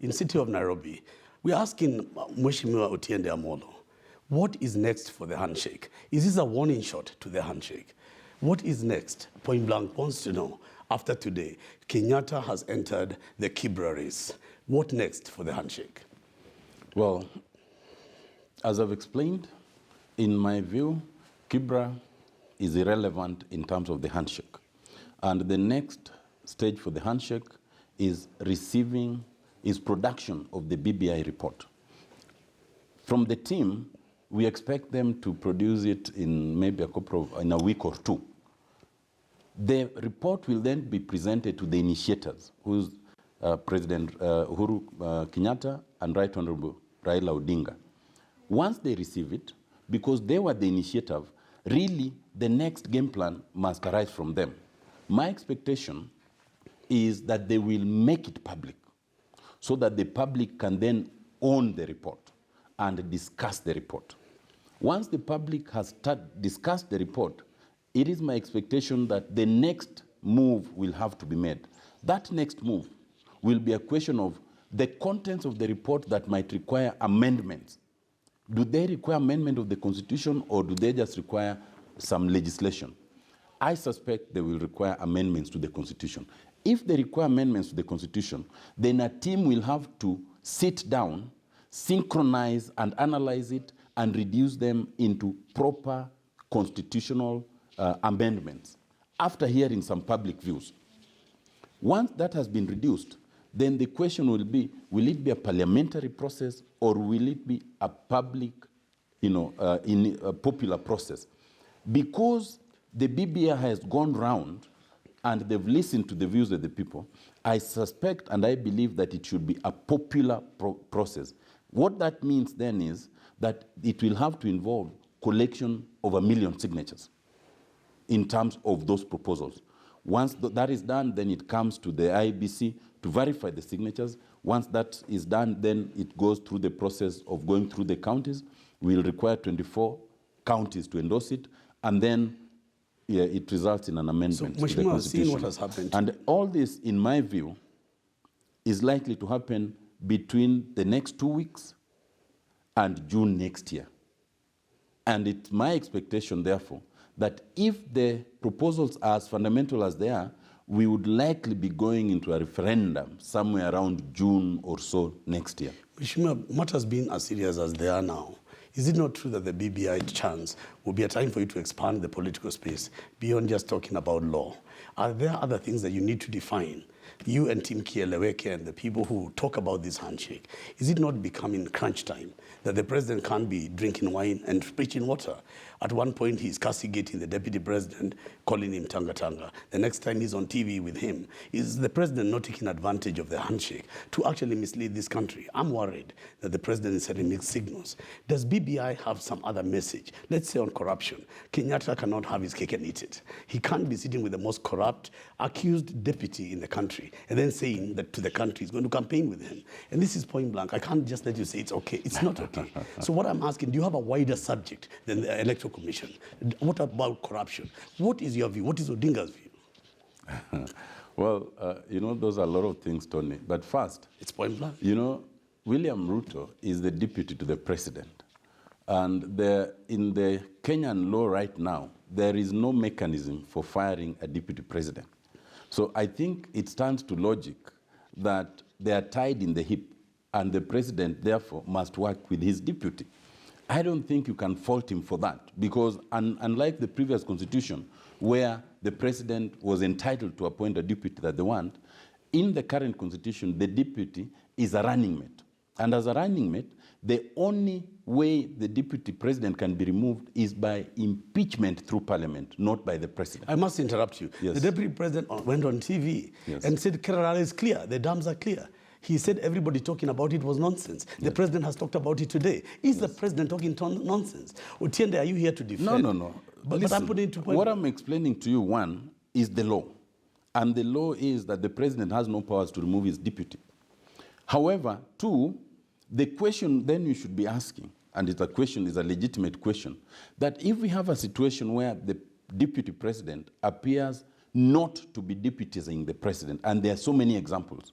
in city of Nairobi, we're asking Mheshimiwa Otiende Amolo, what is next for the handshake? Is this a warning shot to the handshake? What is next? Point Blank wants to know, after today, Kenyatta has entered the Kibra race. What next for the handshake? Well, as I've explained, in my view, Kibra is irrelevant in terms of the handshake. And the next stage for the handshake is production of the BBI report. From the team, we expect them to produce it in maybe in a week or two. The report will then be presented to the initiators, who's President Uhuru Kenyatta and Right Honorable Raila Odinga. Once they receive it, because they were the initiative, really the next game plan must arise from them. My expectation is that they will make it public so that the public can then own the report and discuss the report. Once the public has discussed the report, it is my expectation that the next move will have to be made. That next move will be a question of the contents of the report that might require amendments. Do they require amendment of the Constitution, or do they just require some legislation? I suspect they will require amendments to the Constitution. If they require amendments to the Constitution, then a team will have to sit down, synchronize and analyze it, and reduce them into proper constitutional amendments after hearing some public views. Once that has been reduced, then the question will it be a parliamentary process, or will it be a public, in a popular process? Because the BBI has gone round and they've listened to the views of the people, I suspect and I believe that it should be a popular process. What that means then is that it will have to involve collection of 1 million signatures in terms of those proposals. Once that is done, then it comes to the IEBC to verify the signatures. Once that is done, then it goes through the process of going through the counties. We'll require 24 counties to endorse it, and then it results in an amendment to the Constitution. Seen what has happened. And all this, in my view, is likely to happen between the next 2 weeks and June next year. And it's my expectation, therefore, that if the proposals are as fundamental as they are, we would likely be going into a referendum somewhere around June or so next year. Mheshimiwa, matters being as serious as they are now, is it not true that the BBI chance will be a time for you to expand the political space beyond just talking about law? Are there other things that you need to define? You and Team Kieleweke and the people who talk about this handshake, is it not becoming crunch time that the president can't be drinking wine and preaching water? At one point, he's castigating the deputy president, calling him Tanga Tanga. The next time he's on TV with him, is the president not taking advantage of the handshake to actually mislead this country? I'm worried that the president is sending mixed signals. Does BBI have some other message? Let's say on corruption. Kenyatta cannot have his cake and eat it. He can't be sitting with the most corrupt, accused deputy in the country and then saying that to the country he's going to campaign with him. And this is point blank. I can't just let you say it's okay. It's not okay. So what I'm asking, do you have a wider subject than the Electoral Commission? What about corruption? What is your view? What is Odinga's view? Well, those are a lot of things, Tony. But first, it's point blank. William Ruto is the deputy to the president. And in the Kenyan law right now, there is no mechanism for firing a deputy president. So I think it stands to logic that they are tied in the hip, and the president, therefore, must work with his deputy. I don't think you can fault him for that, because unlike the previous constitution, where the president was entitled to appoint a deputy that they want, in the current constitution, the deputy is a running mate. And as a running mate, the only way the deputy president can be removed is by impeachment through parliament, not by the president. I must interrupt you. Yes. The deputy president went on TV Yes. and said Kerala is clear, the dams are clear. He said everybody talking about it was nonsense. The Yes. president has talked about it today. Is the president talking nonsense? Otiende, are you here to defend? No. But I'm putting it to point. What I'm explaining to you, one, is the law. And the law is that the president has no powers to remove his deputy. However, two, the question then you should be asking, and it's a legitimate question, that if we have a situation where the deputy president appears not to be deputizing the president, and there are so many examples,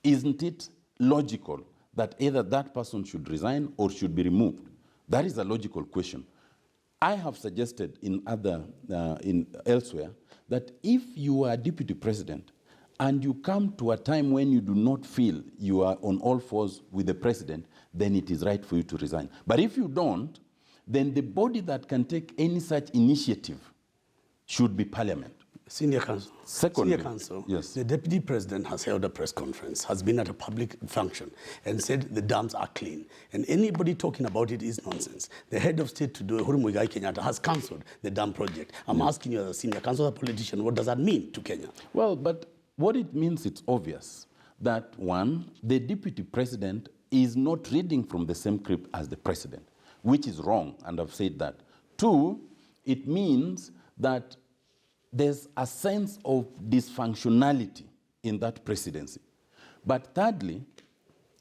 isn't it logical that either that person should resign or should be removed? That is a logical question. I have suggested elsewhere that if you are deputy president and you come to a time when you do not feel you are on all fours with the president, then it is right for you to resign. But if you don't, then the body that can take any such initiative should be Parliament. Senior Counsel. Secondly, Senior Counsel, yes. The Deputy President has held a press conference, has been at a public function, and said the dams are clean. And anybody talking about it is nonsense. The head of state today, Uhuru Muigai Kenyatta, has cancelled the dam project. I'm asking you as a senior counsel, a politician, what does that mean to Kenya? Well, but what it means, it's obvious that, one, the Deputy President is not reading from the same script as the President, which is wrong, and I've said that. Two, it means that there's a sense of dysfunctionality in that presidency. But thirdly,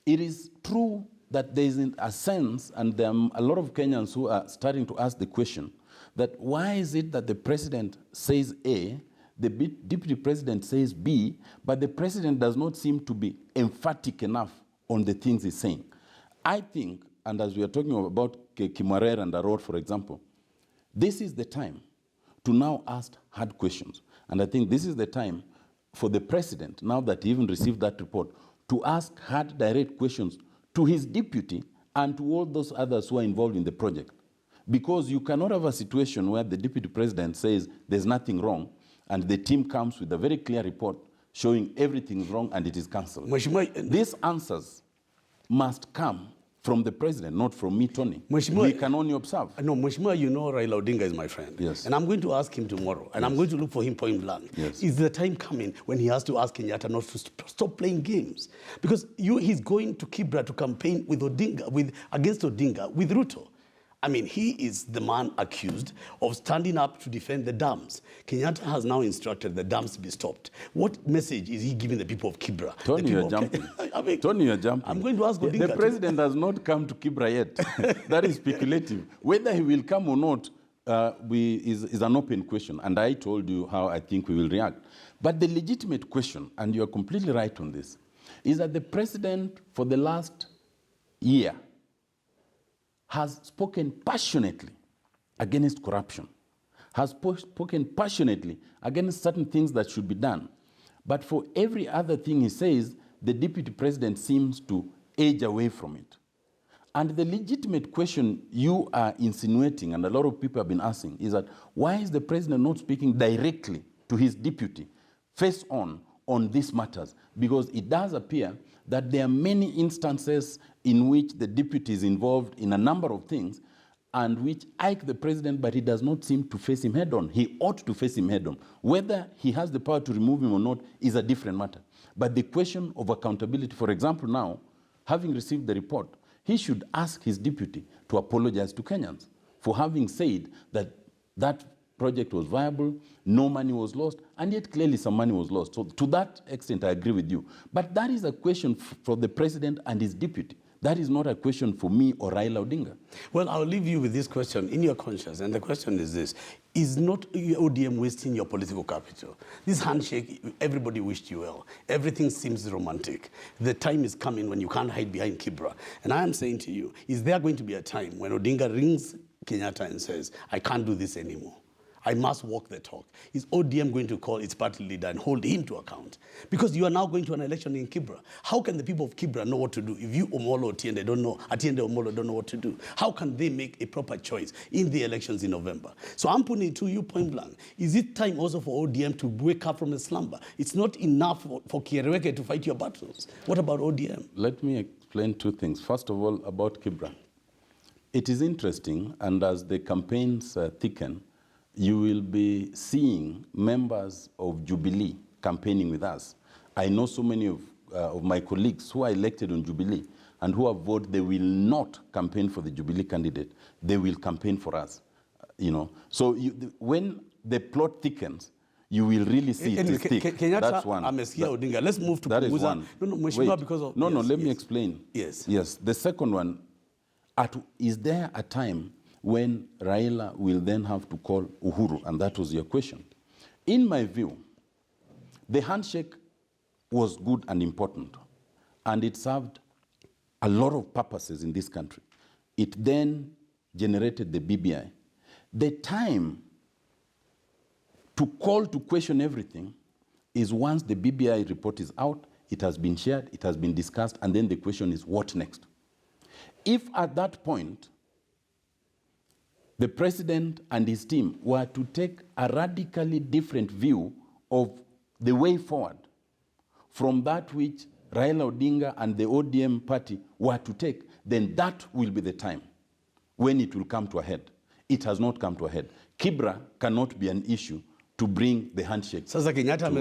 it is true that there isn't a sense, and there are a lot of Kenyans who are starting to ask the question, that why is it that the president says A, the deputy president says B, but the president does not seem to be emphatic enough on the things he's saying? I think, and as we are talking about Kimwarer and Aror, for example, this is the time to now ask hard questions. And I think this is the time for the president, now that he even received that report, to ask hard, direct questions to his deputy and to all those others who are involved in the project. Because you cannot have a situation where the deputy president says there's nothing wrong, and the team comes with a very clear report showing everything is wrong and it is cancelled. These answers must come from the president, not from me, Tony. We can only observe. No, Mheshimiwa, you know Raila Odinga is my friend. Yes. And I'm going to ask him tomorrow, and I'm going to look for him point blank. Yes. Is the time coming when he has to ask Kenyatta not to stop playing games? Because he's going to Kibra to campaign with Odinga, against Odinga, with Ruto. I mean, he is the man accused of standing up to defend the dams. Kenyatta has now instructed the dams to be stopped. What message is he giving the people of Kibra? Tony, you're jumping. Tony, you're jumping. I'm going to ask Odinga. The president has not come to Kibra yet. That is speculative. Whether he will come or not is an open question. And I told you how I think we will react. But the legitimate question, and you're completely right on this, is that the president for the last year has spoken passionately against corruption, has spoken passionately against certain things that should be done. But for every other thing he says, the deputy president seems to edge away from it. And the legitimate question you are insinuating, and a lot of people have been asking, is that why is the president not speaking directly to his deputy, face on these matters? Because it does appear that there are many instances in which the deputy is involved in a number of things and which ike the president, but he does not seem to face him head on. He ought to face him head on. Whether he has the power to remove him or not is a different matter. But the question of accountability, for example, now, having received the report, he should ask his deputy to apologize to Kenyans for having said that that project was viable, no money was lost, and yet clearly some money was lost. So to that extent, I agree with you. But that is a question for the president and his deputy. That is not a question for me or Raila Odinga. Well, I'll leave you with this question in your conscience, and the question is this. Is not ODM wasting your political capital? This handshake, everybody wished you well. Everything seems romantic. The time is coming when you can't hide behind Kibra. And I am saying to you, is there going to be a time when Odinga rings Kenyatta and says, I can't do this anymore? I must walk the talk. Is ODM going to call its party leader and hold him to account? Because you are now going to an election in Kibra. How can the people of Kibra know what to do if you, Omolo Otiende, don't know, Atiende Omolo don't know what to do? How can they make a proper choice in the elections in November? So I'm putting it to you point blank. Is it time also for ODM to wake up from a slumber? It's not enough for Kierweke to fight your battles. What about ODM? Let me explain two things. First of all, about Kibra. It is interesting, and as the campaigns thicken, you will be seeing members of Jubilee campaigning with us. I know so many of my colleagues who are elected on Jubilee and who have voted, they will not campaign for the Jubilee candidate. They will campaign for us. So when the plot thickens, you will really see it thick. That's one. Odinga. Let's move to that is one. Let me explain. Yes. Yes. The second one, is there a time when Raila will then have to call Uhuru? And that was your question. In my view, the handshake was good and important. and it served a lot of purposes in this country. It then generated the BBI. The time to call to question everything is once the BBI report is out, it has been shared, it has been discussed, and then the question is, what next? If at that point, the president and his team were to take a radically different view of the way forward from that which Raila Odinga and the ODM party were to take, then that will be the time when it will come to a head. It has not come to a head. Kibra cannot be an issue to bring the handshake. Sasa Kenyatta